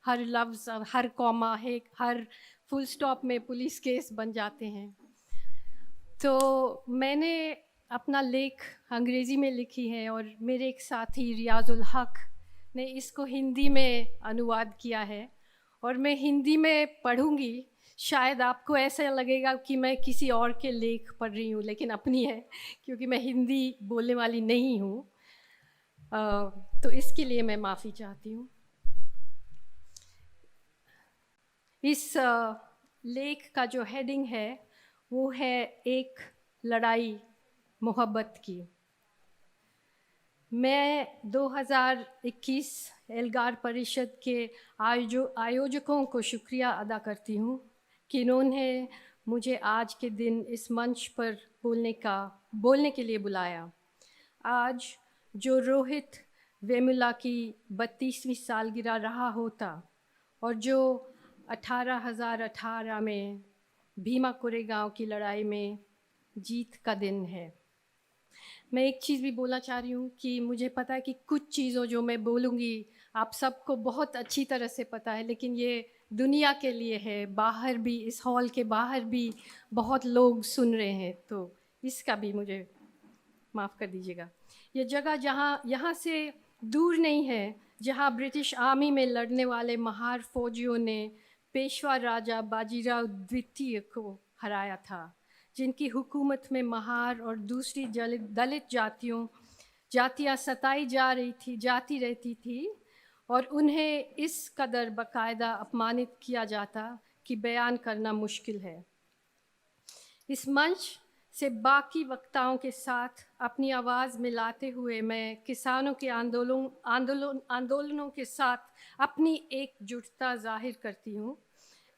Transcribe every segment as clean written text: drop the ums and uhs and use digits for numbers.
हर लफ्ज़, हर कॉमा है, हर full stop में पुलिस केस बन जाते हैं। तो मैंने अपना लेख अंग्रेज़ी में लिखी है और मेरे एक साथी रियाज़ुल हक ने इसको हिंदी में अनुवाद किया है और मैं हिंदी में पढ़ूँगी। शायद आपको ऐसा लगेगा कि मैं किसी और के लेख पढ़ रही हूँ, लेकिन अपनी है, क्योंकि मैं हिंदी बोलने वाली नहीं हूँ। तो इसके लिए मैं माफ़ी चाहती हूँ। इस लेख का जो हेडिंग है वो है एक लड़ाई मोहब्बत की। मैं 2021 एल्गार परिषद के आयोजकों को शुक्रिया अदा करती हूँ कि इन्होंने मुझे आज के दिन इस मंच पर बोलने के लिए बुलाया। आज जो रोहित वेमुला की 32वीं सालगिरह रहा होता और जो 1818 में भीमा कोरेगांव की लड़ाई में जीत का दिन है। मैं एक चीज़ भी बोलना चाह रही हूँ कि मुझे पता है कि कुछ चीज़ों जो मैं बोलूँगी आप सबको बहुत अच्छी तरह से पता है, लेकिन ये दुनिया के लिए है, बाहर भी, इस हॉल के बाहर भी बहुत लोग सुन रहे हैं, तो इसका भी मुझे माफ़ कर दीजिएगा। ये जगह यहाँ से दूर नहीं है जहाँ ब्रिटिश आर्मी में लड़ने वाले महार फौजियों ने पेशवा राजा बाजीराव द्वितीय को हराया था, जिनकी हुकूमत में महार और दूसरी दलित जातियाँ सताई जाती रहती थी और उन्हें इस कदर बाकायदा अपमानित किया जाता कि बयान करना मुश्किल है। इस मंच से बाकी वक्ताओं के साथ अपनी आवाज़ मिलाते हुए मैं किसानों के आंदोलनों के साथ अपनी एकजुटता जाहिर करती हूँ,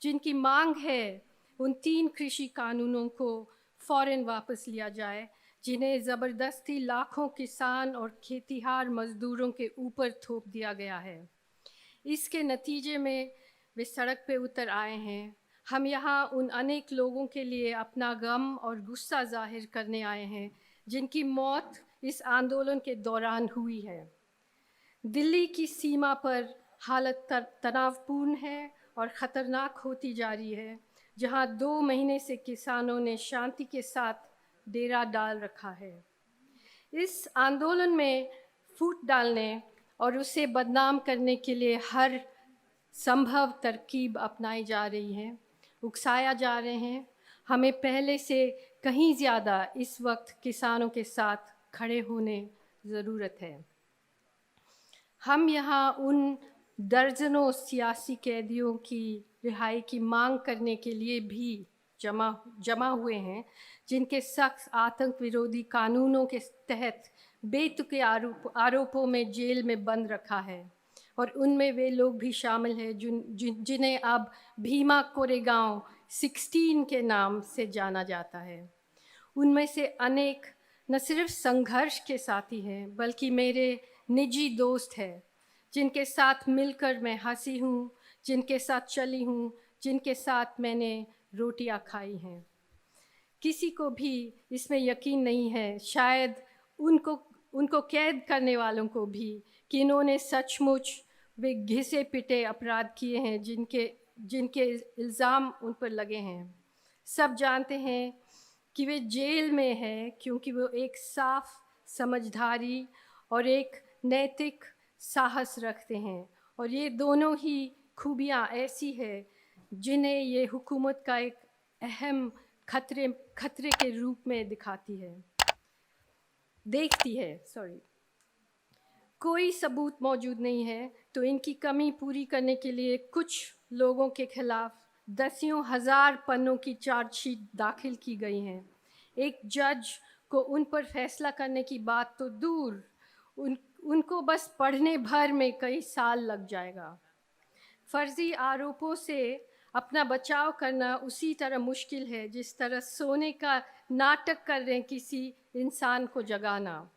जिनकी मांग है उन 3 कृषि कानूनों को फ़ौरन वापस लिया जाए, जिन्हें ज़बरदस्ती लाखों किसान और खेतिहार मज़दूरों के ऊपर थोप दिया गया है। इसके नतीजे में वे सड़क पे उतर आए हैं। हम यहाँ उन अनेक लोगों के लिए अपना गम और गुस्सा जाहिर करने आए हैं जिनकी मौत इस आंदोलन के दौरान हुई है। दिल्ली की सीमा पर हालत तनावपूर्ण है और ख़तरनाक होती जा रही है, जहाँ 2 महीने से किसानों ने शांति के साथ डेरा डाल रखा है। इस आंदोलन में फूट डालने और उसे बदनाम करने के लिए हर संभव तरकीब अपनाई जा रही है, उकसाया जा रहे हैं। हमें पहले से कहीं ज़्यादा इस वक्त किसानों के साथ खड़े होने ज़रूरत है। हम यहाँ उन दर्जनों सियासी कैदियों की रिहाई की मांग करने के लिए भी जमा हुए हैं, जिनके सख्त आतंक विरोधी कानूनों के तहत बेतुके आरोपों में जेल में बंद रखा है, और उनमें वे लोग भी शामिल हैं जिन्हें अब भीमा कोरेगांव 16 के नाम से जाना जाता है। उनमें से अनेक न सिर्फ संघर्ष के साथी हैं, बल्कि मेरे निजी दोस्त हैं, जिनके साथ मिलकर मैं हंसी हूँ, जिनके साथ चली हूँ, जिनके साथ मैंने रोटियां खाई हैं। किसी को भी इसमें यकीन नहीं है, शायद उनको कैद करने वालों को भी, कि इन्होंने सचमुच वे घिसे पिटे अपराध किए हैं जिनके इल्ज़ाम उन पर लगे हैं। सब जानते हैं कि वे जेल में है क्योंकि वो एक साफ समझदारी और एक नैतिक साहस रखते हैं, और ये दोनों ही खूबियाँ ऐसी है जिन्हें ये हुकूमत का एक अहम खतरे के रूप में देखती है। कोई सबूत मौजूद नहीं है, तो इनकी कमी पूरी करने के लिए कुछ लोगों के खिलाफ दसियों हज़ार पन्नों की चार्जशीट दाखिल की गई हैं। एक जज को उन पर फैसला करने की बात तो दूर, उनको बस पढ़ने भर में कई साल लग जाएगा। फर्जी आरोपों से अपना बचाव करना उसी तरह मुश्किल है जिस तरह सोने का नाटक कर रहे किसी इंसान को जगाना।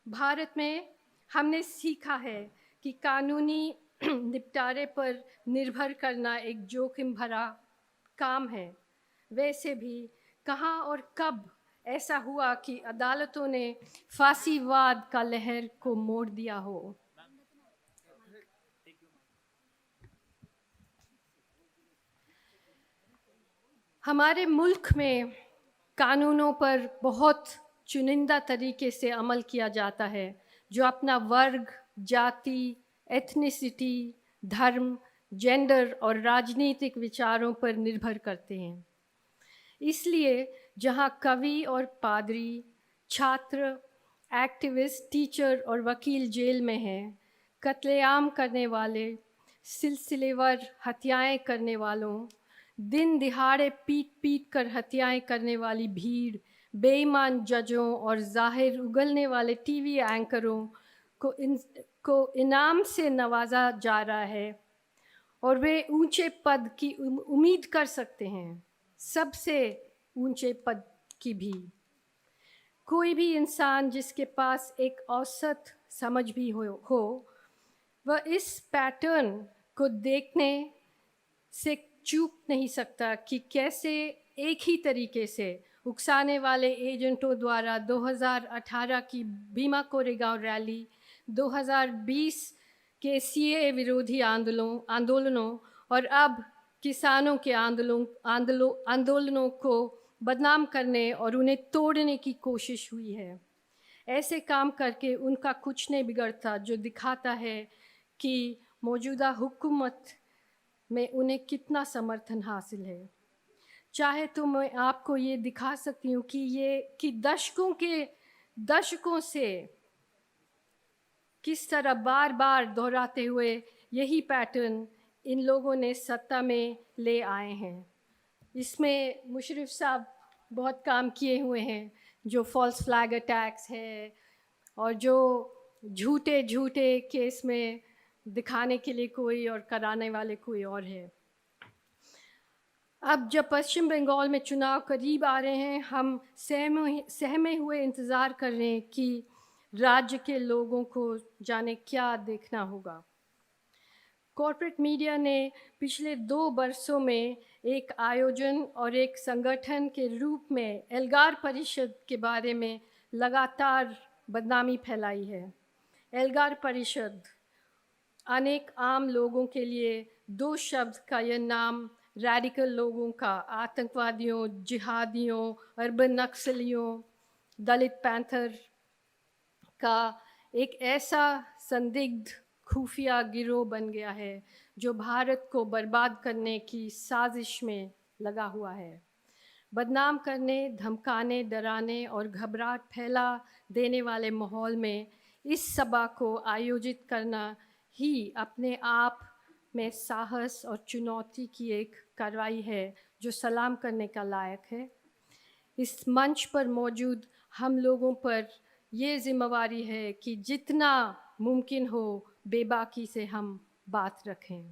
भारत में हमने सीखा है कि कानूनी निपटारे पर निर्भर करना एक जोखिम भरा काम है। वैसे भी कहाँ और कब ऐसा हुआ कि अदालतों ने फांसीवाद का लहर को मोड़ दिया हो। हमारे मुल्क में कानूनों पर बहुत चुनिंदा तरीके से अमल किया जाता है, जो अपना वर्ग, जाति, एथनिसिटी, धर्म, जेंडर और राजनीतिक विचारों पर निर्भर करते हैं। इसलिए जहाँ कवि और पादरी, छात्र, एक्टिविस्ट, टीचर और वकील जेल में हैं, कत्लेआम करने वाले, सिलसिलेवर हत्याएं करने वालों, दिन दिहाड़े पीट पीट कर हत्याएं करने वाली भीड़, बेईमान जजों और जाहिर उगलने वाले टीवी एंकरों को इनाम से नवाजा जा रहा है और वे ऊंचे पद की उम्मीद कर सकते हैं, सबसे ऊंचे पद की भी। कोई भी इंसान जिसके पास एक औसत समझ भी हो वह इस पैटर्न को देखने से चूक नहीं सकता कि कैसे एक ही तरीके से उकसाने वाले एजेंटों द्वारा 2018 की भीमा कोरेगांव रैली, 2020 के सीएए विरोधी आंदोलनों और अब किसानों के आंदोलनों को बदनाम करने और उन्हें तोड़ने की कोशिश हुई है। ऐसे काम करके उनका कुछ नहीं बिगड़ता, जो दिखाता है कि मौजूदा हुकूमत में उन्हें कितना समर्थन हासिल है। चाहे तो मैं आपको ये दिखा सकती हूँ कि दशकों से किस तरह बार बार दोहराते हुए यही पैटर्न इन लोगों ने सत्ता में ले आए हैं। इसमें मुशर्रफ साहब बहुत काम किए हुए हैं, जो फॉल्स फ्लैग अटैक्स है और जो झूठे झूठे केस में दिखाने के लिए कोई और कराने वाले कोई और है। अब जब पश्चिम बंगाल में चुनाव करीब आ रहे हैं, हम सहमे हुए इंतज़ार कर रहे हैं कि राज्य के लोगों को जाने क्या देखना होगा। कॉर्पोरेट मीडिया ने पिछले 2 वर्षों में एक आयोजन और एक संगठन के रूप में एल्गार परिषद के बारे में लगातार बदनामी फैलाई है। एल्गार परिषद अनेक आम लोगों के लिए 2 शब्द का यह नाम रेडिकल लोगों का, आतंकवादियों, जिहादियों, अर्बन नक्सलियों, दलित पैंथर का एक ऐसा संदिग्ध खुफिया गिरोह बन गया है जो भारत को बर्बाद करने की साजिश में लगा हुआ है। बदनाम करने, धमकाने, डराने और घबराहट फैला देने वाले माहौल में इस सभा को आयोजित करना ही अपने आप में साहस और चुनौती की एक कार्रवाई है जो सलाम करने का लायक है। इस मंच पर मौजूद हम लोगों पर ये जिम्मेवारी है कि जितना मुमकिन हो बेबाकी से हम बात रखें।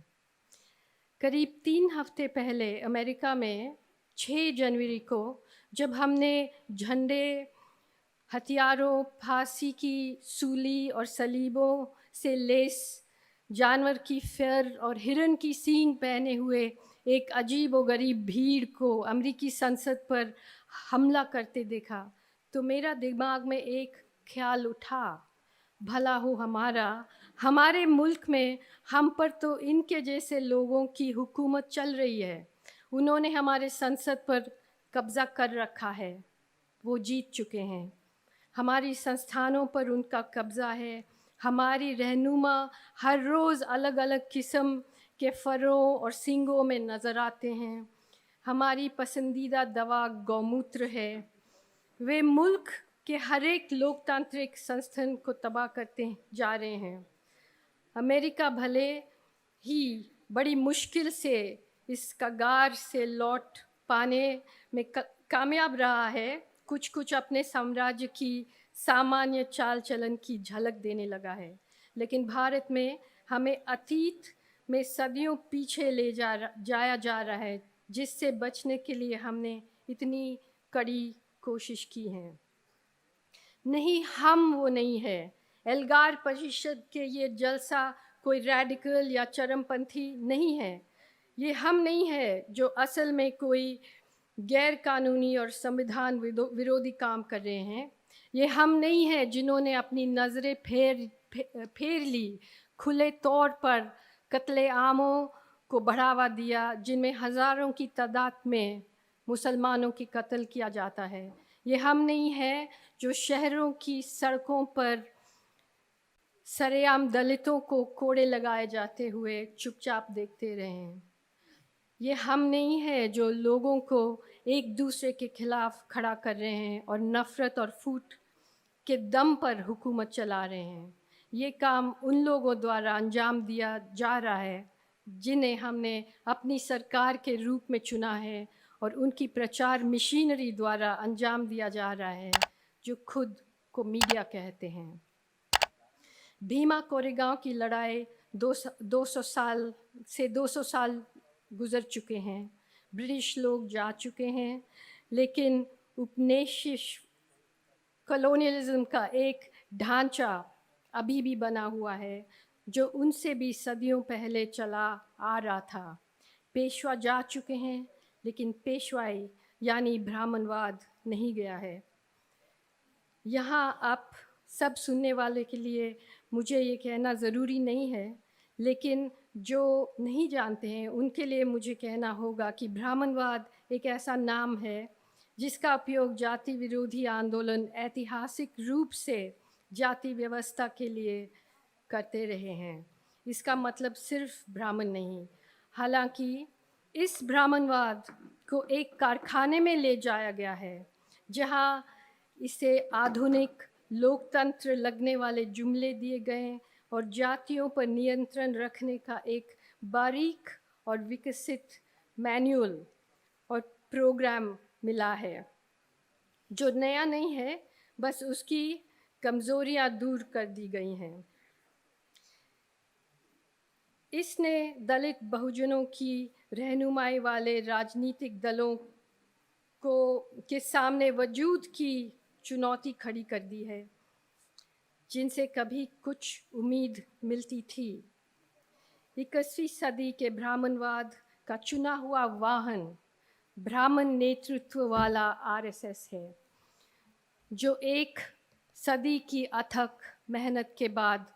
करीब 3 हफ्ते पहले अमेरिका में 6 जनवरी को जब हमने झंडे, हथियारों, फांसी की सूली और सलीबों से लेस जानवर की फर और हिरन की सींग पहने हुए एक अजीब व गरीब भीड़ को अमेरिकी संसद पर हमला करते देखा, तो मेरा दिमाग में एक ख्याल उठा, भला हो हमारे मुल्क में हम पर तो इनके जैसे लोगों की हुकूमत चल रही है। उन्होंने हमारे संसद पर कब्ज़ा कर रखा है, वो जीत चुके हैं। हमारी संस्थानों पर उनका कब्ज़ा है। हमारी रहनुमा हर रोज़ अलग अलग किस्म के फरों और सींगों में नज़र आते हैं। हमारी पसंदीदा दवा गौमूत्र है। वे मुल्क के हर एक लोकतांत्रिक संस्थान को तबाह करते जा रहे हैं। अमेरिका भले ही बड़ी मुश्किल से इस कगार से लौट पाने में कामयाब रहा है, कुछ अपने साम्राज्य की सामान्य चाल चलन की झलक देने लगा है, लेकिन भारत में हमें अतीत में सदियों पीछे ले जाया जा रहा है, जिससे बचने के लिए हमने इतनी कड़ी कोशिश की है। नहीं, हम वो नहीं है। एल्गार परिषद के ये जलसा कोई रेडिकल या चरमपंथी नहीं है। ये हम नहीं है जो असल में कोई गैर कानूनी और संविधान विरोधी काम कर रहे हैं। ये हम नहीं है जिन्होंने अपनी नज़रें फेर ली, खुले तौर पर कत्लेआमों को बढ़ावा दिया, जिनमें हज़ारों की तादाद में मुसलमानों की कत्ल किया जाता है। ये हम नहीं है जो शहरों की सड़कों पर सरेआम दलितों को कोड़े लगाए जाते हुए चुपचाप देखते रहे हैं। ये हम नहीं है जो लोगों को एक दूसरे के खिलाफ खड़ा कर रहे हैं और नफ़रत और फूट के दम पर हुकूमत चला रहे हैं। ये काम उन लोगों द्वारा अंजाम दिया जा रहा है जिन्हें हमने अपनी सरकार के रूप में चुना है, और उनकी प्रचार मशीनरी द्वारा अंजाम दिया जा रहा है जो खुद को मीडिया कहते हैं। भीमा कोरेगांव की लड़ाई 200 साल गुज़र चुके हैं। ब्रिटिश लोग जा चुके हैं, लेकिन उपनिवेश कॉलोनियलिज्म का एक ढांचा अभी भी बना हुआ है जो उनसे भी सदियों पहले चला आ रहा था। पेशवा जा चुके हैं, लेकिन पेशवाई यानी ब्राह्मणवाद नहीं गया है। यहाँ आप सब सुनने वाले के लिए मुझे ये कहना ज़रूरी नहीं है, लेकिन जो नहीं जानते हैं उनके लिए मुझे कहना होगा कि ब्राह्मणवाद एक ऐसा नाम है जिसका उपयोग जाति विरोधी आंदोलन ऐतिहासिक रूप से जाति व्यवस्था के लिए करते रहे हैं। इसका मतलब सिर्फ ब्राह्मण नहीं, हालांकि इस ब्राह्मणवाद को एक कारखाने में ले जाया गया है जहां इसे आधुनिक लोकतंत्र लगने वाले जुमले दिए गए और जातियों पर नियंत्रण रखने का एक बारीक और विकसित मैनुअल और प्रोग्राम मिला है जो नया नहीं है, बस उसकी कमज़ोरियां दूर कर दी गई हैं। इसने दलित बहुजनों की रहनुमाई वाले राजनीतिक दलों के सामने वजूद की चुनौती खड़ी कर दी है जिनसे कभी कुछ उम्मीद मिलती थी। 21वीं सदी के ब्राह्मणवाद का चुना हुआ वाहन ब्राह्मण नेतृत्व वाला आरएसएस है, जो एक सदी की अथक मेहनत के बाद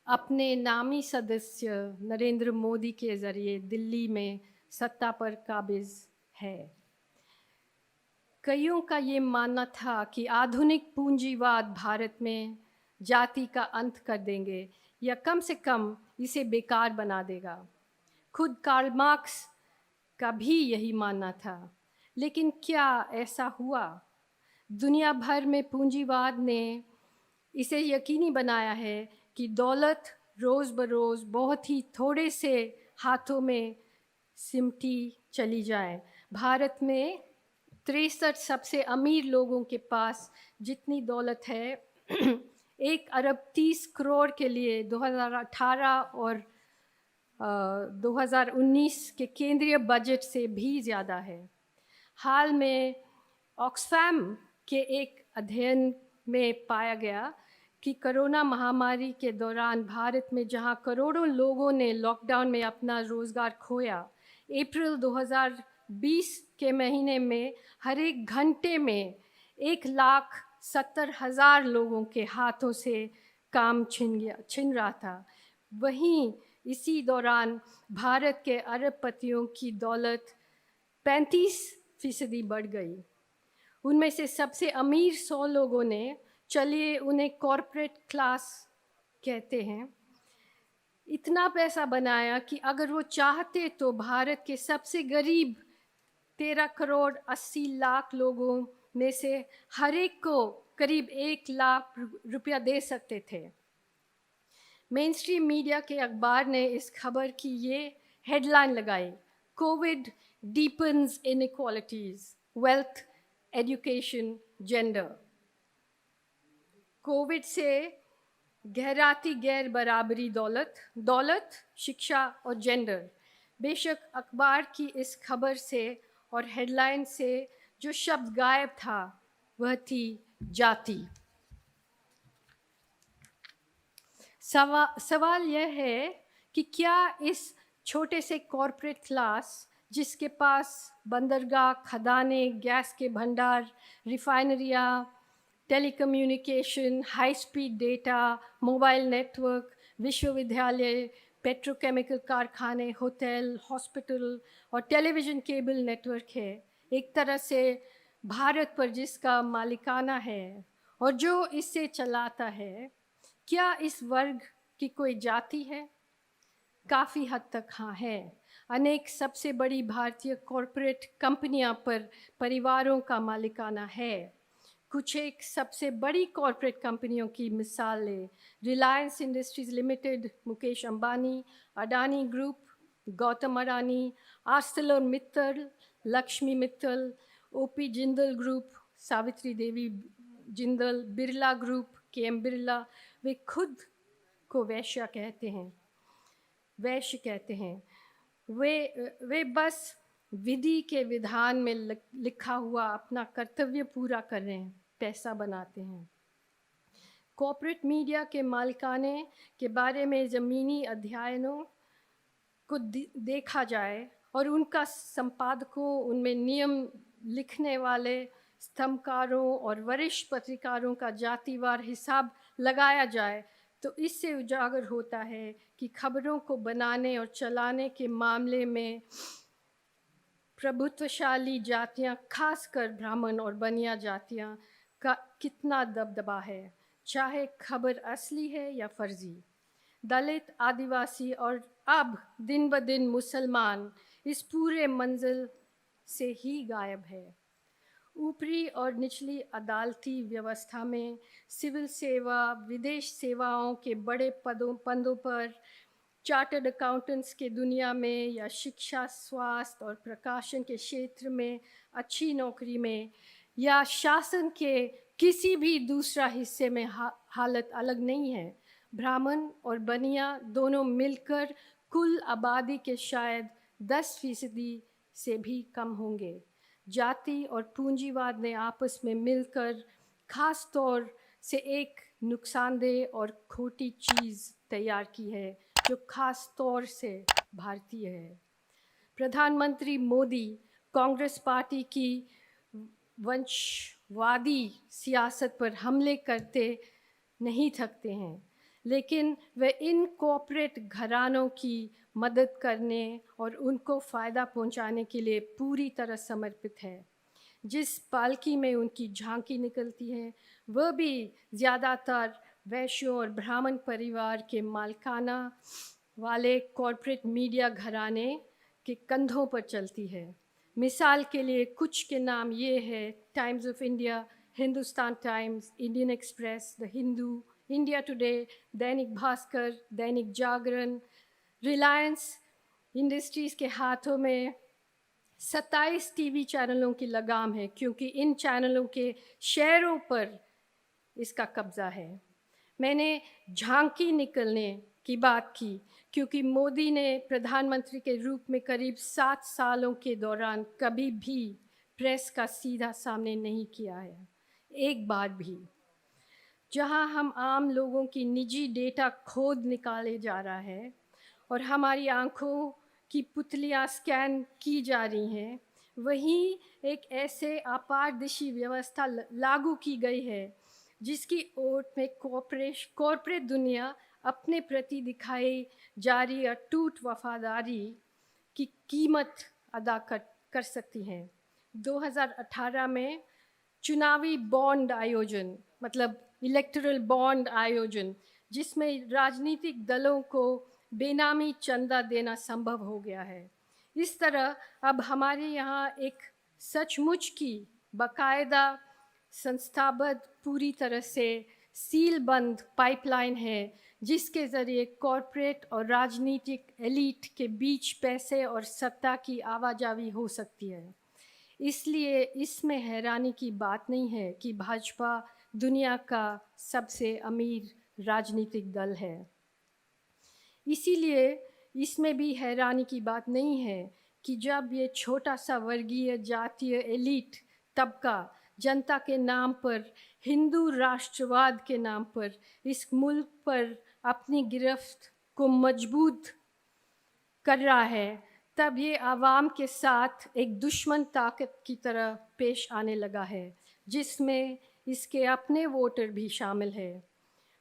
अपने नामी सदस्य नरेंद्र मोदी के ज़रिए दिल्ली में सत्ता पर काबिज है। कईयों का ये मानना था कि आधुनिक पूंजीवाद भारत में जाति का अंत कर देंगे या कम से कम इसे बेकार बना देगा। खुद कार्ल मार्क्स का भी यही मानना था, लेकिन क्या ऐसा हुआ? दुनिया भर में पूंजीवाद ने इसे यकीनी बनाया है कि दौलत रोज़ बरोज़ बहुत ही थोड़े से हाथों में सिमटी चली जाए। भारत में 63 सबसे अमीर लोगों के पास जितनी दौलत है 1 अरब 30 करोड़ के लिए 2018 और 2019 के केंद्रीय बजट से भी ज़्यादा है। हाल में ऑक्सफैम के एक अध्ययन में पाया गया कि कोरोना महामारी के दौरान भारत में जहां करोड़ों लोगों ने लॉकडाउन में अपना रोज़गार खोया, अप्रैल 2020 के महीने में हर एक घंटे में 1,70,000 लोगों के हाथों से काम छिन रहा था। वहीं इसी दौरान भारत के अरबपतियों की दौलत 35% बढ़ गई। उनमें से सबसे अमीर 100 लोगों ने, चलिए उन्हें कॉरपोरेट क्लास कहते हैं, इतना पैसा बनाया कि अगर वो चाहते तो भारत के सबसे गरीब 13 करोड़ 80 लाख लोगों में से हर एक को करीब 1 लाख रुपया दे सकते थे। मेन स्ट्रीम मीडिया के अखबार ने इस खबर की ये हेडलाइन लगाई, covid deepens inequalities, wealth, education, gender. Covid से गहराती गैर बराबरी दौलत, शिक्षा और जेंडर। बेशक अखबार की इस खबर से और हेडलाइन से जो शब्द गायब था वह थी जाति। सवाल यह है कि क्या इस छोटे से कॉरपोरेट क्लास जिसके पास बंदरगाह, खदानें, गैस के भंडार, रिफाइनरियाँ, telecommunication, high speed data, mobile network, विश्वविद्यालय, पेट्रोकेमिकल कारखाने, होटल, हॉस्पिटल और टेलीविज़न केबल नेटवर्क है, एक तरह से भारत पर जिसका मालिकाना है और जो इसे चलाता है, क्या इस वर्ग की कोई जाति है? काफ़ी हद तक हाँ है। अनेक सबसे बड़ी भारतीय कॉरपोरेट कंपनियां पर परिवारों का मालिकाना है। कुछ एक सबसे बड़ी कॉरपोरेट कंपनियों की मिसालें Reliance industries limited, Mukesh Ambani, Adani group, Gautam Adani, Arcelor Mittal, Lakshmi Mittal, OP Jindal group, Savitri Devi Jindal, Birla group, KM Birla, वे खुद को वैश्य कहते हैं। वे बस विधि के विधान में लिखा हुआ अपना कर्तव्य पूरा कर रहे हैं, पैसा बनाते हैं। कॉर्पोरेट मीडिया के मालिकाने के बारे में ज़मीनी अध्ययनों को देखा जाए और उनका संपादकों, उनमें नियम लिखने वाले स्तंभकारों और वरिष्ठ पत्रकारों का जातिवार हिसाब लगाया जाए, तो इससे उजागर होता है कि खबरों को बनाने और चलाने के मामले में प्रभुत्वशाली जातियां, खासकर ब्राह्मण और बनिया जातियां का कितना दबदबा है, चाहे खबर असली है या फर्जी। दलित, आदिवासी और अब दिन ब दिन मुसलमान इस पूरे मंजिल से ही गायब है। ऊपरी और निचली अदालती व्यवस्था में सिविल सेवा, विदेश सेवाओं के बड़े पदों पर, चार्टर्ड अकाउंटेंट्स के दुनिया में या शिक्षा, स्वास्थ्य और प्रकाशन के क्षेत्र में अच्छी नौकरी में या शासन के किसी भी दूसरा हिस्से में हालत अलग नहीं है। ब्राह्मण और बनिया दोनों मिलकर कुल आबादी के शायद 10% से भी कम होंगे। जाति और पूंजीवाद ने आपस में मिलकर खास तौर से एक नुकसानदेह और खोटी चीज़ तैयार की है जो खास तौर से भारतीय है। प्रधानमंत्री मोदी कांग्रेस पार्टी की वंशवादी सियासत पर हमले करते नहीं थकते हैं, लेकिन वे इन कॉर्पोरेट घरानों की मदद करने और उनको फ़ायदा पहुंचाने के लिए पूरी तरह समर्पित है। जिस पालकी में उनकी झांकी निकलती है, वह भी ज़्यादातर वैश्यों और ब्राह्मण परिवार के मालिकाना वाले कॉर्पोरेट मीडिया घराने के कंधों पर चलती है। मिसाल के लिए कुछ के नाम ये है: times of India, Hindustan times, Indian express, the Hindu, India today, Dainik Bhaskar, Dainik Jagran. Reliance industries के हाथों में 27 टीवी चैनलों की लगाम है, क्योंकि इन चैनलों के शेयरों पर इसका कब्ज़ा है। मैंने झांकी निकलने की बात की क्योंकि मोदी ने प्रधानमंत्री के रूप में करीब 7 सालों के दौरान कभी भी प्रेस का सीधा सामने नहीं किया है, एक बार भी। जहां हम आम लोगों की निजी डेटा खोद निकाले जा रहा है और हमारी आंखों की पुतलियां स्कैन की जा रही हैं, वहीं एक ऐसे अपारदर्शी व्यवस्था लागू की गई है जिसकी ओर में कॉर्पोरेट दुनिया अपने प्रति दिखाई जा रही अटूट वफादारी की कीमत अदा कर सकती हैं। 2018 में चुनावी बॉन्ड आयोजन, मतलब इलेक्टोरल बॉन्ड आयोजन, जिसमें राजनीतिक दलों को बेनामी चंदा देना संभव हो गया है। इस तरह अब हमारे यहाँ एक सचमुच की बाकायदा संस्थाबद्ध, पूरी तरह से सीलबंद पाइपलाइन है जिसके ज़रिए कॉरपोरेट और राजनीतिक एलीट के बीच पैसे और सत्ता की आवाजाही हो सकती है। इसलिए इसमें हैरानी की बात नहीं है कि भाजपा दुनिया का सबसे अमीर राजनीतिक दल है। इसीलिए इसमें भी हैरानी की बात नहीं है कि जब ये छोटा सा वर्गीय जातीय एलीट तबका जनता के नाम पर, हिंदू राष्ट्रवाद के नाम पर इस मुल्क पर अपनी गिरफ्त को मजबूत कर रहा है, तब ये आवाम के साथ एक दुश्मन ताकत की तरह पेश आने लगा है, जिसमें इसके अपने वोटर भी शामिल है।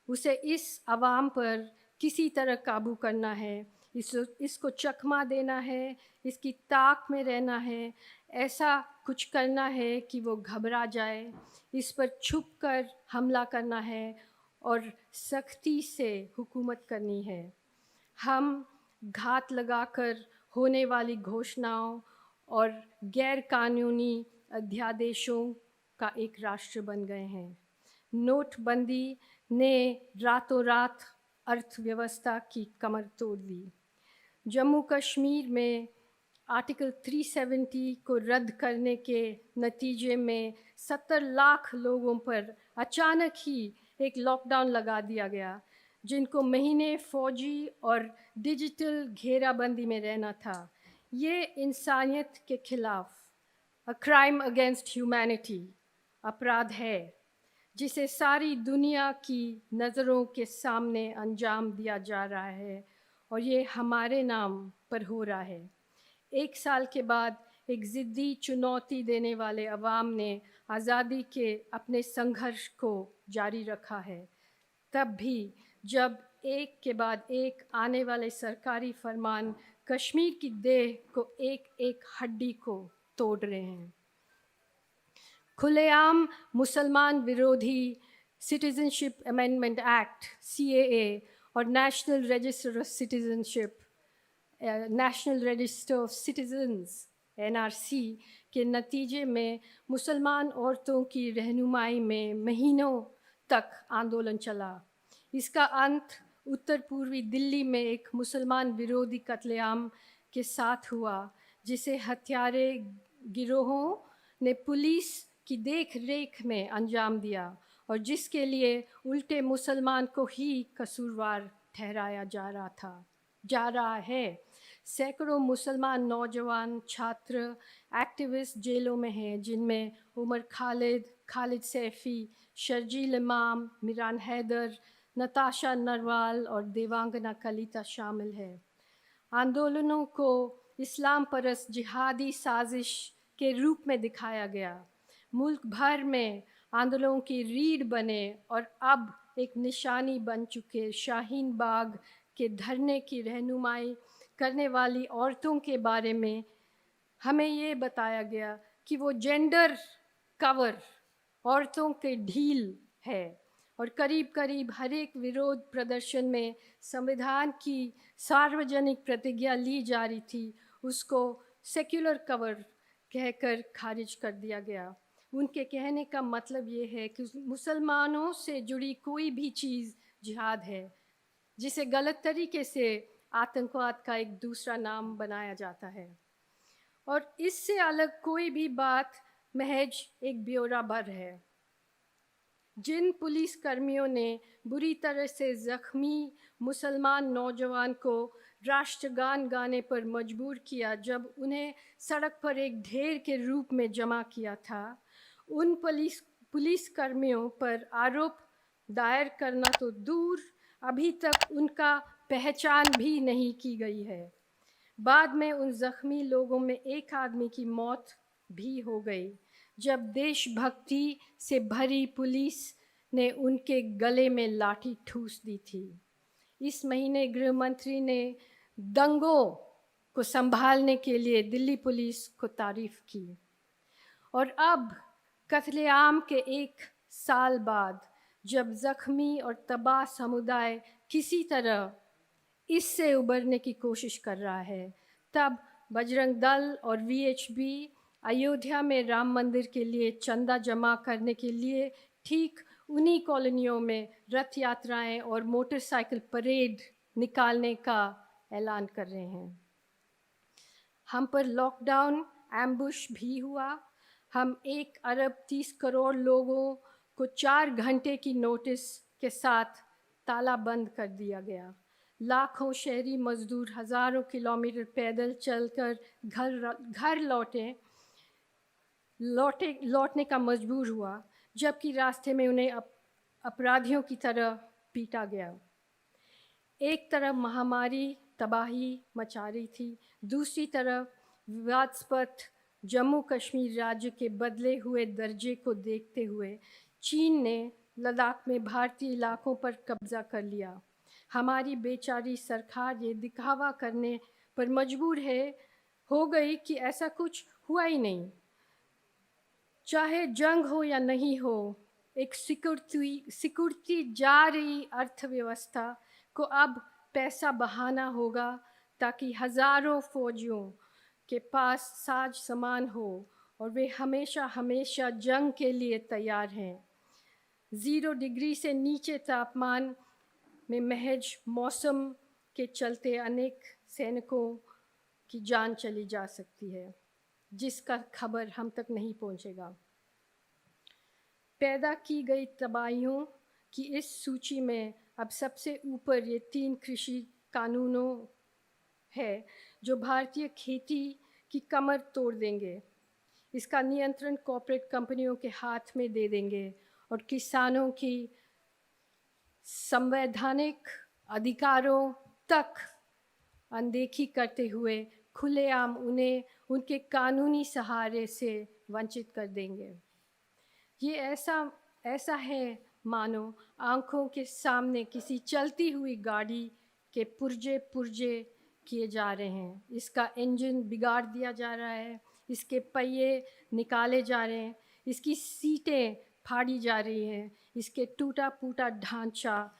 उसे इस आवाम पर किसी तरह काबू करना है, इसको चकमा देना है, इसकी ताक में रहना है, ऐसा कुछ करना है कि वो घबरा जाए, इस पर छुप कर हमला करना है और सख्ती से हुकूमत करनी है। हम घात लगाकर होने वाली घोषणाओं और गैर कानूनी अध्यादेशों का एक राष्ट्र बन गए हैं। नोटबंदी ने रातों रात अर्थव्यवस्था की कमर तोड़ दी। जम्मू कश्मीर में आर्टिकल 370 को रद्द करने के नतीजे में 70 लाख लोगों पर अचानक ही एक लॉकडाउन लगा दिया गया, जिनको महीने फौजी और डिजिटल घेराबंदी में रहना था। ये इंसानियत के खिलाफ अ क्राइम अगेंस्ट ह्यूमैनिटी अपराध है, जिसे सारी दुनिया की नज़रों के सामने अंजाम दिया जा रहा है और ये हमारे नाम पर हो रहा है। 1 साल के बाद एक ज़िद्दी चुनौती देने वाले अवाम ने आज़ादी के अपने संघर्ष को जारी रखा है, तब भी जब एक के बाद एक आने वाले सरकारी फरमान कश्मीर की देह को एक एक हड्डी को तोड़ रहे हैं। खुलेआम मुसलमान विरोधी सिटीजनशिप अमेंडमेंट एक्ट CAA और national register of citizenship national register of citizens NRC के नतीजे में मुसलमान औरतों की रहनुमाई में महीनों तक आंदोलन चला। इसका अंत उत्तर पूर्वी दिल्ली में एक मुसलमान विरोधी कत्लेआम के साथ हुआ, जिसे हत्यारे गिरोहों ने पुलिस की देख रेख में अंजाम दिया और जिसके लिए उल्टे मुसलमान को ही कसूरवार ठहराया जा रहा है। सैकड़ों मुसलमान नौजवान छात्र एक्टिविस्ट जेलों में हैं, जिनमें उमर खालिद सैफ़ी, शर्जील इमाम, मिरान हैदर, नताशा नरवाल और देवांगना कलिता शामिल है। आंदोलनों को इस्लाम परस्त जिहादी साजिश के रूप में दिखाया गया। मुल्क भर में आंदोलनों की रीढ़ बने और अब एक निशानी बन चुके शाहीन बाग के धरने की रहनुमाई करने वाली औरतों के बारे में हमें ये बताया गया कि वो जेंडर कवर औरतों के ढील है और करीब करीब हर एक विरोध प्रदर्शन में संविधान की सार्वजनिक प्रतिज्ञा ली जा रही थी, उसको सेक्युलर कवर कहकर खारिज कर दिया गया। उनके कहने का मतलब ये है कि मुसलमानों से जुड़ी कोई भी चीज़ जिहाद है, जिसे गलत तरीके से आतंकवाद का एक दूसरा नाम बनाया जाता है और इससे अलग कोई भी बात महज एक ब्यौरा भर है। जिन पुलिस कर्मियों ने बुरी तरह से ज़ख्मी मुसलमान नौजवान को राष्ट्रगान गाने पर मजबूर किया, जब उन्हें सड़क पर एक ढेर के रूप में जमा किया था, उन पुलिस कर्मियों पर आरोप दायर करना तो दूर, अभी तक उनका पहचान भी नहीं की गई है। बाद में उन ज़ख्मी लोगों में एक आदमी की मौत भी हो गई, जब देशभक्ति से भरी पुलिस ने उनके गले में लाठी ठूस दी थी। इस महीने गृह मंत्री ने दंगों को संभालने के लिए दिल्ली पुलिस को तारीफ़ की और अब कत्लेआम के 1 साल बाद जब ज़ख्मी और तबाह समुदाय किसी तरह इससे उबरने की कोशिश कर रहा है, तब बजरंग दल और VHP अयोध्या में राम मंदिर के लिए चंदा जमा करने के लिए ठीक उन्हीं कॉलोनियों में रथ यात्राएं और मोटरसाइकिल परेड निकालने का ऐलान कर रहे हैं। हम पर लॉकडाउन एम्बुश भी हुआ। हम 1 अरब 30 करोड़ लोगों को 4 घंटे की नोटिस के साथ ताला बंद कर दिया गया। लाखों शहरी मजदूर हज़ारों किलोमीटर पैदल चलकर घर लौटने का मजबूर हुआ, जबकि रास्ते में उन्हें अपराधियों की तरह पीटा गया। एक तरफ महामारी तबाही मचा रही थी, दूसरी तरफ विवादास्पद जम्मू कश्मीर राज्य के बदले हुए दर्जे को देखते हुए चीन ने लद्दाख में भारतीय इलाकों पर कब्जा कर लिया। हमारी बेचारी सरकार ये दिखावा करने पर मजबूर हो गई कि ऐसा कुछ हुआ ही नहीं। चाहे जंग हो या नहीं हो, एक सिकुड़ती जा रही अर्थव्यवस्था को अब पैसा बहाना होगा ताकि हजारों फौजियों के पास साज सामान हो और वे हमेशा हमेशा जंग के लिए तैयार हैं। 0 डिग्री से नीचे तापमान में महज मौसम के चलते अनेक सैनिकों की जान चली जा सकती है, जिसका खबर हम तक नहीं पहुंचेगा। पैदा की गई तबाहियों की इस सूची में अब सबसे ऊपर ये 3 कृषि कानूनों है जो भारतीय खेती की कमर तोड़ देंगे। इसका नियंत्रण कॉर्पोरेट कंपनियों के हाथ में दे देंगे और किसानों की संवैधानिक अधिकारों तक अनदेखी करते हुए खुलेआम उन्हें उनके कानूनी सहारे से वंचित कर देंगे। ये ऐसा है मानो आंखों के सामने किसी चलती हुई गाड़ी के पुर्जे पुर्जे किए जा रहे हैं। इसका इंजन बिगाड़ दिया जा रहा है, इसके पहिए निकाले जा रहे हैं, इसकी सीटें फाड़ी जा रही हैं, इसके टूटा फूटा ढांचा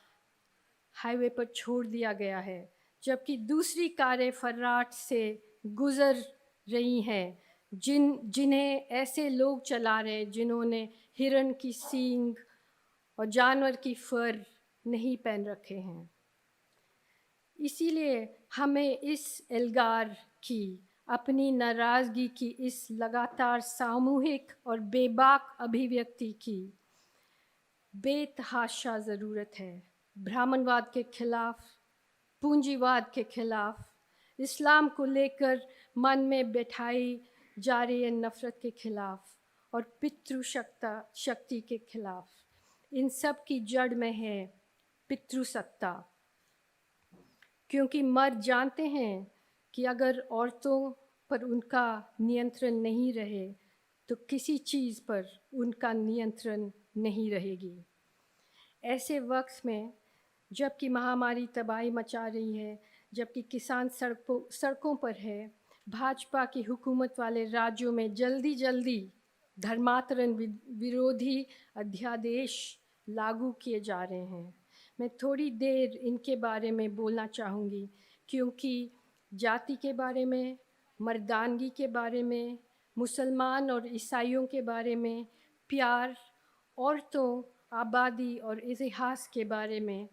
हाईवे पर छोड़ दिया गया है, जबकि दूसरी कारें फर्राट से गुजर रही हैं जिन्हें ऐसे लोग चला रहे हैं जिन्होंने हिरण की सींग और जानवर की फर नहीं पहन रखे हैं। इसीलिए हमें इस एल्गार की अपनी नाराज़गी की इस लगातार सामूहिक और बेबाक अभिव्यक्ति की बेतहाशा ज़रूरत है। ब्राह्मणवाद के खिलाफ, पूंजीवाद के खिलाफ, इस्लाम को लेकर मन में बैठाई जा रही है नफ़रत के खिलाफ और पितृशक्ति के खिलाफ। इन सब की जड़ में है पितृसत्ता, क्योंकि मर्द जानते हैं कि अगर औरतों पर उनका नियंत्रण नहीं रहे तो किसी चीज़ पर उनका नियंत्रण नहीं रहेगी। ऐसे वक्त में जबकि महामारी तबाही मचा रही है, जबकि किसान सड़कों पर है, भाजपा की हुकूमत वाले राज्यों में जल्दी धर्मांतरण विरोधी अध्यादेश लागू किए जा रहे हैं। मैं थोड़ी देर इनके बारे में बोलना चाहूँगी, क्योंकि जाति के बारे में, मर्दानगी के बारे में, मुसलमान और ईसाइयों के बारे में, प्यार, औरतों, आबादी और इतिहास के बारे में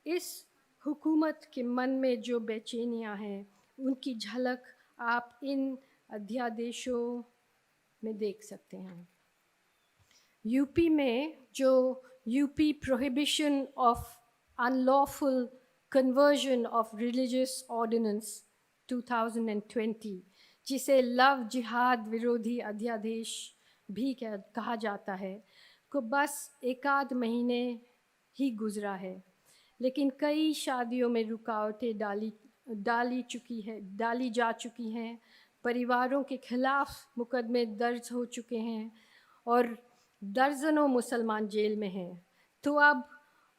इस हुकूमत के मन में जो बेचैनियाँ हैं उनकी झलक आप इन अध्यादेशों में देख सकते हैं। यूपी में जो UP prohibition of unlawful conversion of religious ordinance 2020, जिसे लव जिहाद विरोधी अध्यादेश भी कहा जाता है, को बस एकाध महीने ही गुजरा है, लेकिन कई शादियों में रुकावटें डाली जा चुकी हैं, परिवारों के खिलाफ मुकदमे दर्ज हो चुके हैं और दर्जनों मुसलमान जेल में हैं। तो अब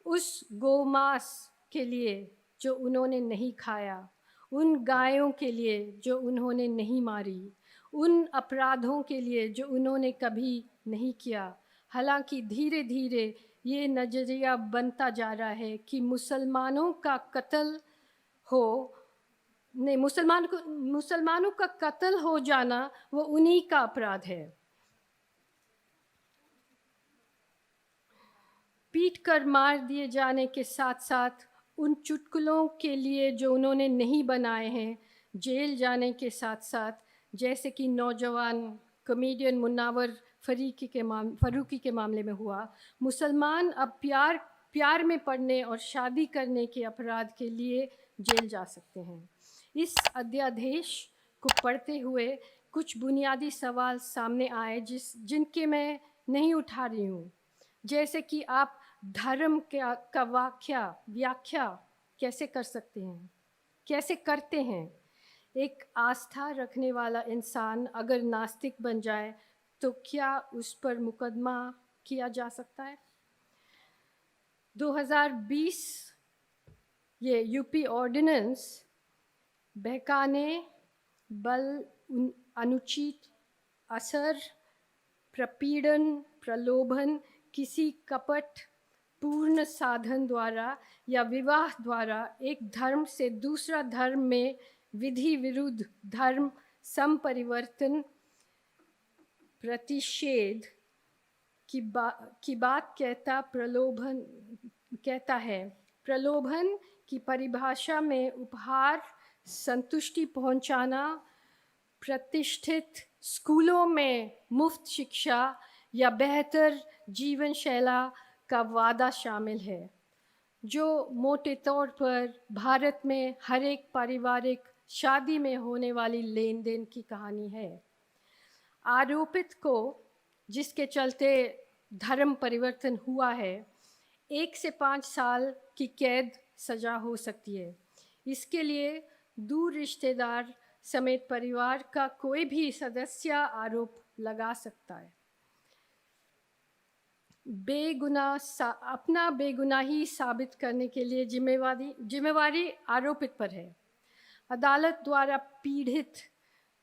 उस गौमांस के लिए जो उन्होंने नहीं खाया, उन गायों के लिए जो उन्होंने नहीं मारी, उन अपराधों के लिए जो उन्होंने कभी नहीं किया, हालांकि धीरे धीरे ये नज़रिया बनता जा रहा है कि मुसलमानों का कत्ल हो जाना वो उन्हीं का अपराध है। पीट कर मार दिए जाने के साथ साथ उन चुटकुलों के लिए जो उन्होंने नहीं बनाए हैं जेल जाने के साथ साथ, जैसे कि नौजवान कॉमेडियन मुन्नावर फ़रूकी के मामले में हुआ, मुसलमान अब प्यार में पड़ने और शादी करने के अपराध के लिए जेल जा सकते हैं। इस अध्यादेश को पढ़ते हुए कुछ बुनियादी सवाल सामने आए जिनके मैं नहीं उठा रही हूँ, जैसे कि आप धर्म का व्याख्या कैसे कर सकते हैं, कैसे करते हैं। एक आस्था रखने वाला इंसान अगर नास्तिक बन जाए तो क्या उस पर मुकदमा किया जा सकता है? 2020 ये यूपी ऑर्डिनेंस बहकाने, बल, अनुचित असर, प्रपीड़न, प्रलोभन, किसी कपट पूर्ण साधन द्वारा या विवाह द्वारा एक धर्म से दूसरा धर्म में विधि विरुद्ध धर्म संपरिवर्तन प्रतिषेध की बात कहता है। प्रलोभन की परिभाषा में उपहार, संतुष्टि पहुंचाना, प्रतिष्ठित स्कूलों में मुफ्त शिक्षा या बेहतर जीवन शैली का वादा शामिल है, जो मोटे तौर पर भारत में हर एक पारिवारिक शादी में होने वाली लेन देन की कहानी है। आरोपित को, जिसके चलते धर्म परिवर्तन हुआ है, 1 से 5 साल की कैद सज़ा हो सकती है। इसके लिए दूर रिश्तेदार समेत परिवार का कोई भी सदस्य आरोप लगा सकता है। अपना बेगुनाही साबित करने के लिए जिम्मेवारी आरोपित पर है। अदालत द्वारा पीड़ित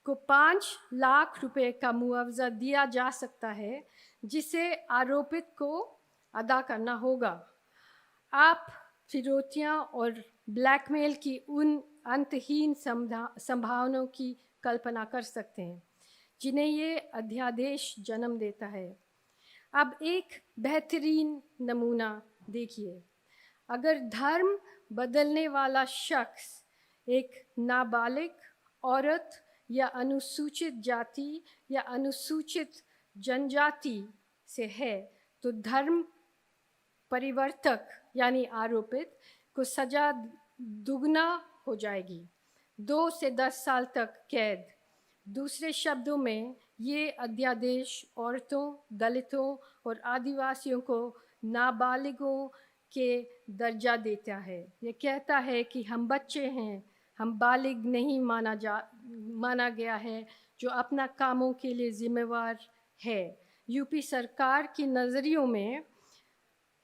को 5 लाख रुपए का मुआवजा दिया जा सकता है, जिसे आरोपित को अदा करना होगा। आप फिरौतियाँ और ब्लैकमेल की उन अंतहीन संभावनाओं की कल्पना कर सकते हैं जिन्हें ये अध्यादेश जन्म देता है। अब एक बेहतरीन नमूना देखिए। अगर धर्म बदलने वाला शख्स एक नाबालिग औरत या अनुसूचित जाति या अनुसूचित जनजाति से है, तो धर्म परिवर्तक यानी आरोपित को सज़ा दुगना हो जाएगी, 2 से 10 साल तक कैद। दूसरे शब्दों में ये अध्यादेश औरतों, दलितों और आदिवासियों को नाबालिगों के दर्जा देता है। ये कहता है कि हम बच्चे हैं, हम बालिग नहीं माना गया है, जो अपना कामों के लिए जिम्मेवार है। यूपी सरकार की नज़रियों में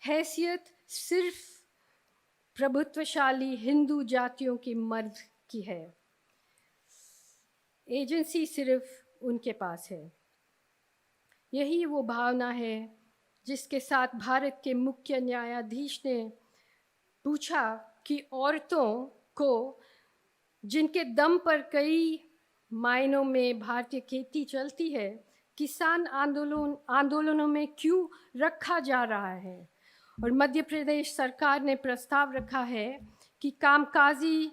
हैसियत सिर्फ प्रभुत्वशाली हिंदू जातियों की मर्द की है, एजेंसी सिर्फ उनके पास है। यही वो भावना है जिसके साथ भारत के मुख्य न्यायाधीश ने पूछा कि औरतों को, जिनके दम पर कई मायनों में भारतीय खेती चलती है, किसान आंदोलनों में क्यों रखा जा रहा है। और मध्य प्रदेश सरकार ने प्रस्ताव रखा है कि कामकाजी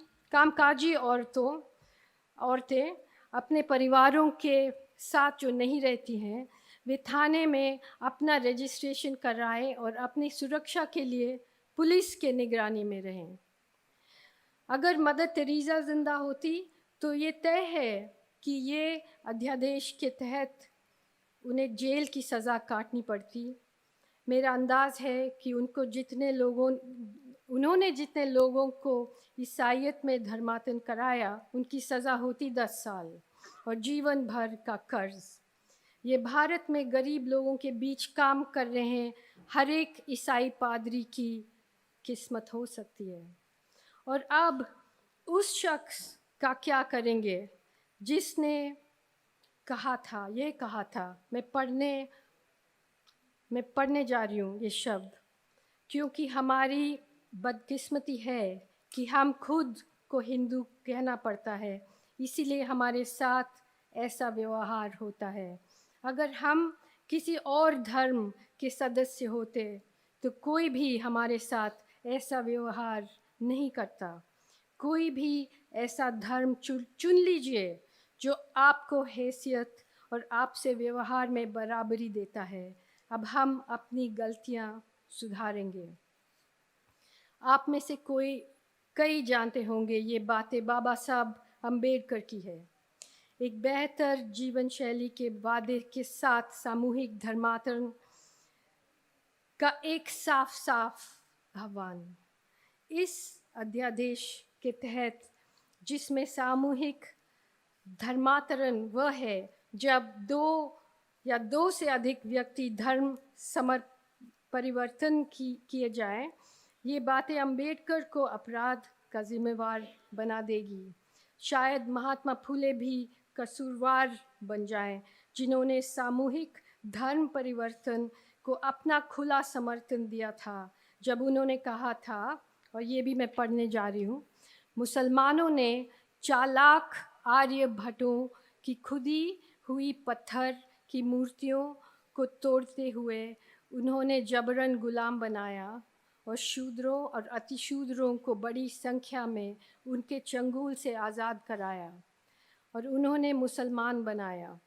औरतें अपने परिवारों के साथ जो नहीं रहती हैं, वे थाने में अपना रजिस्ट्रेशन कराएं और अपनी सुरक्षा के लिए पुलिस के निगरानी में रहें। अगर मदर तेरेसा जिंदा होती तो ये तय है कि ये अध्यादेश के तहत उन्हें जेल की सज़ा काटनी पड़ती। मेरा अंदाज़ है कि उन्होंने जितने लोगों को ईसाईयत में धर्मांतरण कराया, उनकी सज़ा होती 10 साल और जीवन भर का कर्ज। ये भारत में गरीब लोगों के बीच काम कर रहे हैं हर एक ईसाई पादरी की किस्मत हो सकती है। और अब उस शख्स का क्या करेंगे जिसने कहा था, मैं पढ़ने जा रही हूँ ये शब्द, क्योंकि हमारी बदकिस्मती है कि हम खुद को हिंदू कहना पड़ता है, इसीलिए हमारे साथ ऐसा व्यवहार होता है। अगर हम किसी और धर्म के सदस्य होते तो कोई भी हमारे साथ ऐसा व्यवहार नहीं करता। कोई भी ऐसा धर्म चुन लीजिए जो आपको हैसियत और आपसे व्यवहार में बराबरी देता है। अब हम अपनी गलतियां सुधारेंगे। आप में से कई जानते होंगे ये बातें बाबा साहब अम्बेडकर की है। एक बेहतर जीवन शैली के वादे के साथ सामूहिक धर्मांतरण का एक साफ आह्वान। इस अध्यादेश के तहत, जिसमें सामूहिक धर्मांतरण वह है जब 2 से अधिक व्यक्ति धर्म परिवर्तन किए जाएं, ये बातें अंबेडकर को अपराध का जिम्मेवार बना देगी। शायद महात्मा फुले भी कसूरवार बन जाएं, जिन्होंने सामूहिक धर्म परिवर्तन को अपना खुला समर्थन दिया था, जब उन्होंने कहा था, और ये भी मैं पढ़ने जा रही हूँ, मुसलमानों ने चालाक आर्यभट्टों की खुदी हुई पत्थर की मूर्तियों को तोड़ते हुए उन्होंने जबरन गुलाम बनाया और शूद्रों और अतिशूद्रों को बड़ी संख्या में उनके चंगुल से आज़ाद कराया और उन्हें मुसलमान बनाया।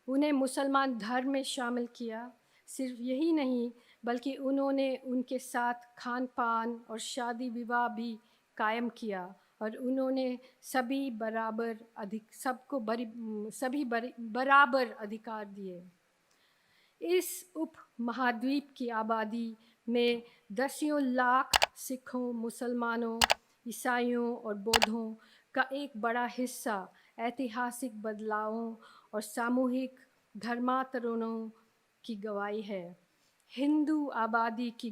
उन्हें मुसलमान धर्म में शामिल किया। सिर्फ यही नहीं, बल्कि उन्होंने उनके साथ खान पान और शादी विवाह भी कायम किया और उन्होंने सभी बराबर अधिकार दिए। इस उप महाद्वीप की आबादी में दसियों लाख सिखों, मुसलमानों, ईसाइयों और बौद्धों का एक बड़ा हिस्सा ऐतिहासिक बदलावों और सामूहिक धर्मांतरणों की गवाही है। हिंदू आबादी की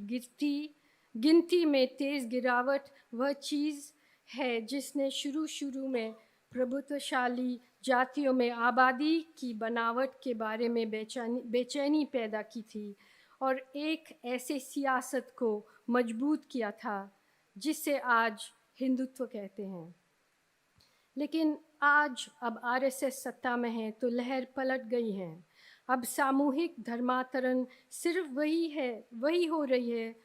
गिनती में तेज़ गिरावट वह चीज़ है जिसने शुरू में प्रभुत्वशाली जातियों में आबादी की बनावट के बारे में बेचैनी पैदा की थी और एक ऐसे सियासत को मजबूत किया था जिसे आज हिंदुत्व कहते हैं। लेकिन आज अब आरएसएस सत्ता में है तो लहर पलट गई है। अब सामूहिक धर्मांतरण सिर्फ वही हो रही है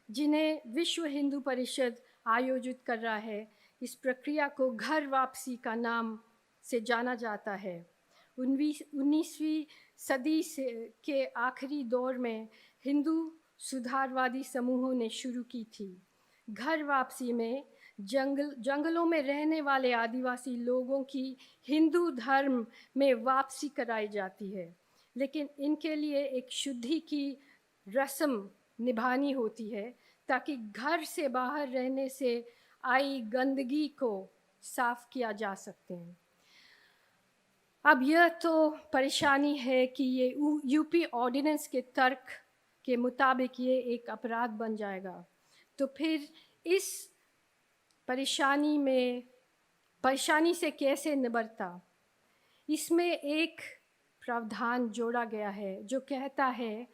जिन्हें विश्व हिंदू परिषद आयोजित कर रहा है। इस प्रक्रिया को घर वापसी का नाम से जाना जाता है। 19वीं सदी के आखिरी दौर में हिंदू सुधारवादी समूहों ने शुरू की थी। घर वापसी में जंगलों में रहने वाले आदिवासी लोगों की हिंदू धर्म में वापसी कराई जाती है, लेकिन इनके लिए एक शुद्धि की रस्म निभानी होती है ताकि घर से बाहर रहने से आई गंदगी को साफ किया जा सकते हैं। अब यह तो परेशानी है कि ये यूपी ऑर्डिनेंस के तर्क के मुताबिक ये एक अपराध बन जाएगा, तो फिर इस परेशानी से कैसे निबरता? इसमें एक प्रावधान जोड़ा गया है जो कहता है,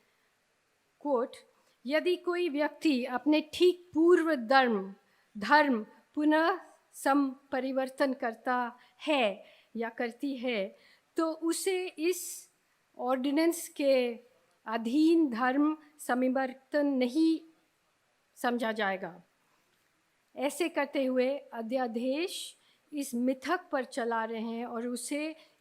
कोट, यदि कोई व्यक्ति अपने ठीक पूर्व धर्म पुनः संपरिवर्तन करता है या करती है तो उसे इस ऑर्डिनेंस के अधीन धर्म संपरिवर्तन नहीं समझा जाएगा। ऐसे करते हुए अध्यादेश इस मिथक पर चला रहे हैं और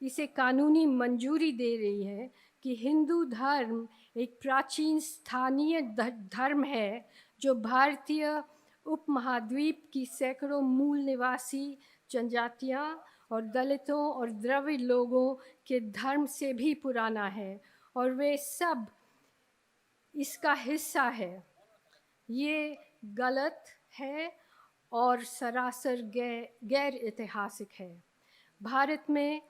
इसे कानूनी मंजूरी दे रही है कि हिंदू धर्म एक प्राचीन स्थानीय धर्म है जो भारतीय उपमहाद्वीप की सैकड़ों मूल निवासी जनजातियां और दलितों और द्रविड़ लोगों के धर्म से भी पुराना है और वे सब इसका हिस्सा है। ये गलत है और सरासर गैर ऐतिहासिक है। भारत में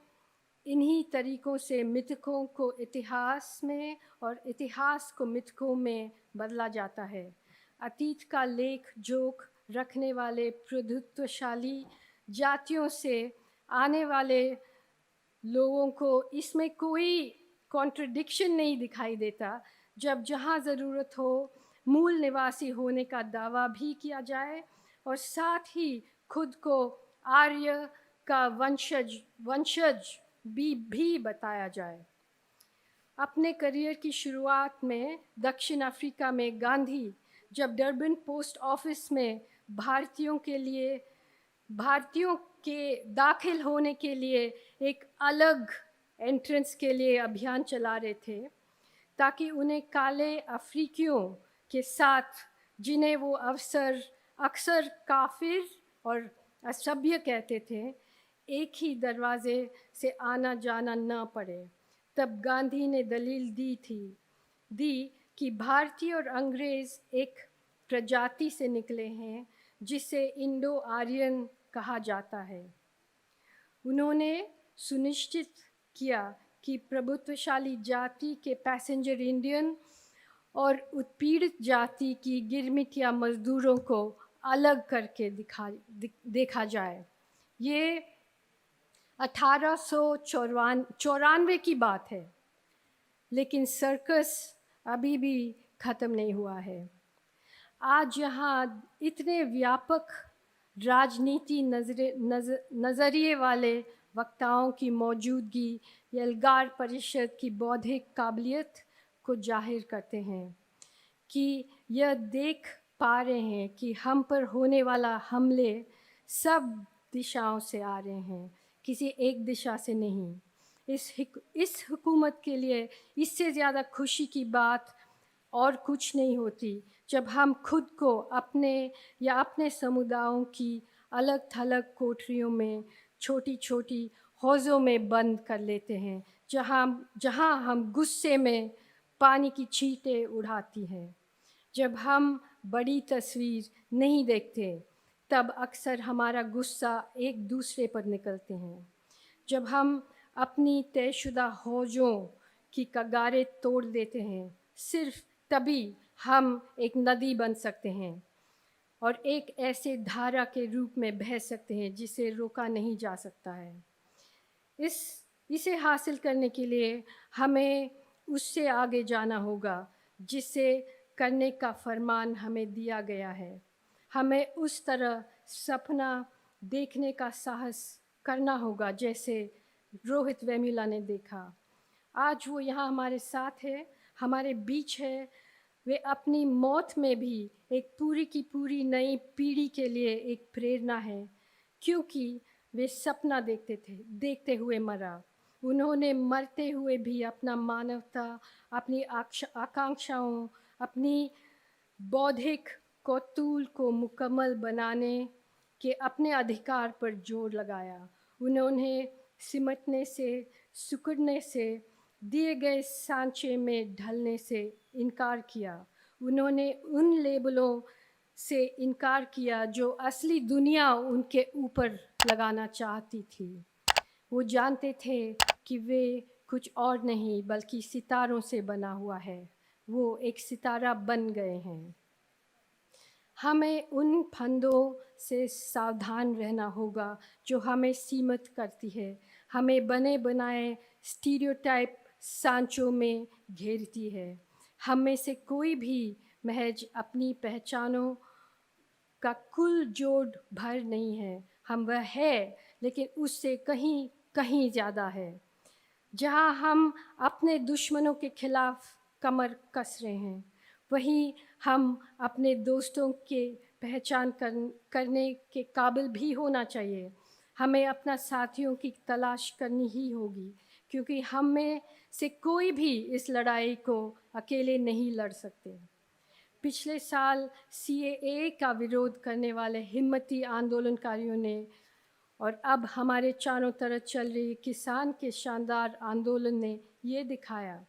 इन्हीं तरीक़ों से मिथकों को इतिहास में और इतिहास को मिथकों में बदला जाता है। अतीत का लेख जोख रखने वाले प्रभुत्वशाली जातियों से आने वाले लोगों को इसमें कोई कॉन्ट्रडिक्शन नहीं दिखाई देता जब जहाँ ज़रूरत हो मूल निवासी होने का दावा भी किया जाए और साथ ही खुद को आर्य का वंशज भी बताया जाए। अपने करियर की शुरुआत में दक्षिण अफ्रीका में गांधी जब डरबन पोस्ट ऑफिस में भारतीयों के दाखिल होने के लिए एक अलग एंट्रेंस के लिए अभियान चला रहे थे ताकि उन्हें काले अफ्रीकियों के साथ, जिन्हें वो अक्सर काफिर और असभ्य कहते थे, एक ही दरवाजे से आना जाना न पड़े। तब गांधी ने दलील दी कि भारतीय और अंग्रेज़ एक प्रजाति से निकले हैं जिसे इंडो आर्यन कहा जाता है। उन्होंने सुनिश्चित किया कि प्रभुत्वशाली जाति के पैसेंजर इंडियन और उत्पीड़ित जाति की गिरमिटिया मज़दूरों को अलग करके देखा जाए। ये 1894 की बात है, लेकिन सर्कस अभी भी ख़त्म नहीं हुआ है। आज यहाँ इतने व्यापक राजनीति नज़रिए वाले वक्ताओं की मौजूदगी एल्गार परिषद की बौद्धिक काबिलियत को जाहिर करते हैं कि यह देख पा रहे हैं कि हम पर होने वाला हमले सब दिशाओं से आ रहे हैं, किसी एक दिशा से नहीं। इस हुकूमत के लिए इससे ज़्यादा खुशी की बात और कुछ नहीं होती जब हम खुद को अपने या अपने समुदायों की अलग थलग कोठरियों में, छोटी छोटी हौज़ों में बंद कर लेते हैं, जहाँ हम गुस्से में पानी की छींटें उड़ाती हैं। जब हम बड़ी तस्वीर नहीं देखते, तब अक्सर हमारा गुस्सा एक दूसरे पर निकलते हैं। जब हम अपनी तयशुदा हौज़ों की कगारें तोड़ देते हैं, सिर्फ तभी हम एक नदी बन सकते हैं और एक ऐसे धारा के रूप में बह सकते हैं जिसे रोका नहीं जा सकता है। इसे हासिल करने के लिए हमें उससे आगे जाना होगा जिसे करने का फरमान हमें दिया गया है। हमें उस तरह सपना देखने का साहस करना होगा जैसे रोहित वेमुला ने देखा। आज वो यहाँ हमारे साथ है, हमारे बीच है। वे अपनी मौत में भी एक पूरी की पूरी नई पीढ़ी के लिए एक प्रेरणा है, क्योंकि वे सपना देखते हुए मरा। उन्होंने मरते हुए भी अपना मानवता, अपनी आकांक्षाओं, अपनी बौद्धिक कौतूल को मुकम्मल बनाने के अपने अधिकार पर जोर लगाया। उन्होंने सिमटने से, सिकुड़ने से, दिए गए सांचे में ढलने से इनकार किया। उन्होंने उन लेबलों से इनकार किया जो असली दुनिया उनके ऊपर लगाना चाहती थी। वो जानते थे कि वे कुछ और नहीं बल्कि सितारों से बना हुआ है। वो एक सितारा बन गए हैं। हमें उन फंदों से सावधान रहना होगा जो हमें सीमित करती है, हमें बने बनाए स्टीरियोटाइप सांचों में घेरती है। हम में से कोई भी महज अपनी पहचानों का कुल जोड़ भर नहीं है। हम वह है, लेकिन उससे कहीं कहीं ज़्यादा है। जहाँ हम अपने दुश्मनों के खिलाफ कमर कस रहे हैं, वहीं हम अपने दोस्तों के पहचान करने के काबिल भी होना चाहिए। हमें अपना साथियों की तलाश करनी ही होगी, क्योंकि हम में से कोई भी इस लड़ाई को अकेले नहीं लड़ सकते। पिछले साल CAA का विरोध करने वाले हिम्मती आंदोलनकारियों ने और अब हमारे चारों तरफ चल रही किसान के शानदार आंदोलन ने ये दिखाया।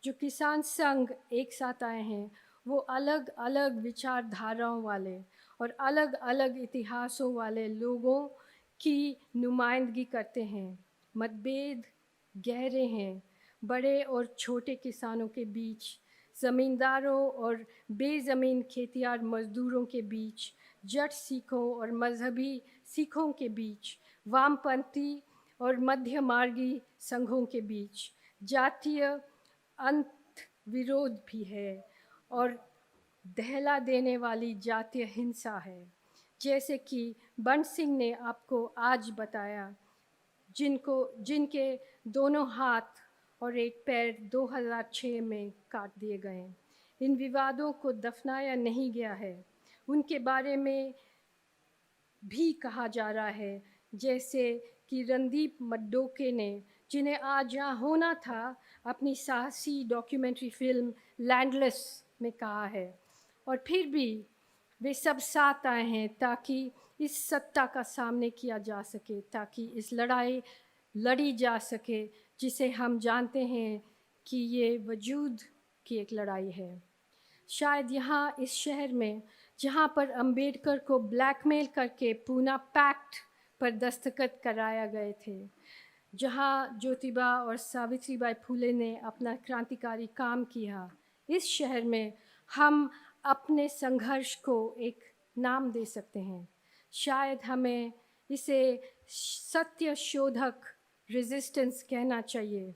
जो किसान संघ एक साथ आए हैं, वो अलग अलग विचारधाराओं वाले और अलग अलग इतिहासों वाले लोगों की नुमाइंदगी करते हैं। मतभेद गहरे हैं, बड़े और छोटे किसानों के बीच, ज़मींदारों और बेज़मीन खेतियार मज़दूरों के बीच, जट सिखों और मजहबी सिखों के बीच, वामपंथी और मध्य मार्गी संघों के बीच जातीय अंत विरोध भी है और दहला देने वाली जातीय हिंसा है, जैसे कि बंट सिंह ने आपको आज बताया, जिनके दोनों हाथ और एक पैर 2006 में काट दिए गए। इन विवादों को दफनाया नहीं गया है, उनके बारे में भी कहा जा रहा है, जैसे कि रणदीप मड्डोके ने, जिन्हें आज यहाँ होना था, अपनी साहसी डॉक्यूमेंट्री फिल्म लैंडलेस में कहा है। और फिर भी वे सब साथ आए हैं ताकि इस सत्ता का सामने किया जा सके, ताकि इस लड़ाई लड़ी जा सके जिसे हम जानते हैं कि ये वजूद की एक लड़ाई है। शायद यहाँ इस शहर में, जहाँ पर अंबेडकर को ब्लैकमेल करके पूना पैक्ट पर दस्तखत कराया गए थे, जहाँ ज्योतिबा और सावित्रीबाई फुले ने अपना क्रांतिकारी काम किया, इस शहर में हम अपने संघर्ष को एक नाम दे सकते हैं। शायद हमें इसे सत्य शोधक रेजिस्टेंस कहना चाहिए।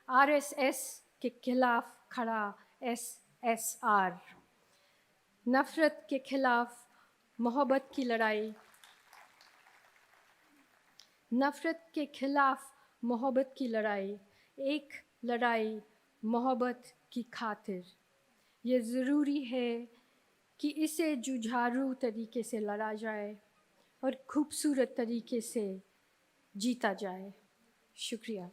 आरएसएस के खिलाफ खड़ा एसएसआर। नफ़रत के खिलाफ मोहब्बत की लड़ाई, नफ़रत के खिलाफ मोहब्बत की लड़ाई, एक लड़ाई मोहब्बत की खातिर। ये ज़रूरी है कि इसे जुझारू तरीके से लड़ा जाए और खूबसूरत तरीके से जीता जाए। शुक्रिया।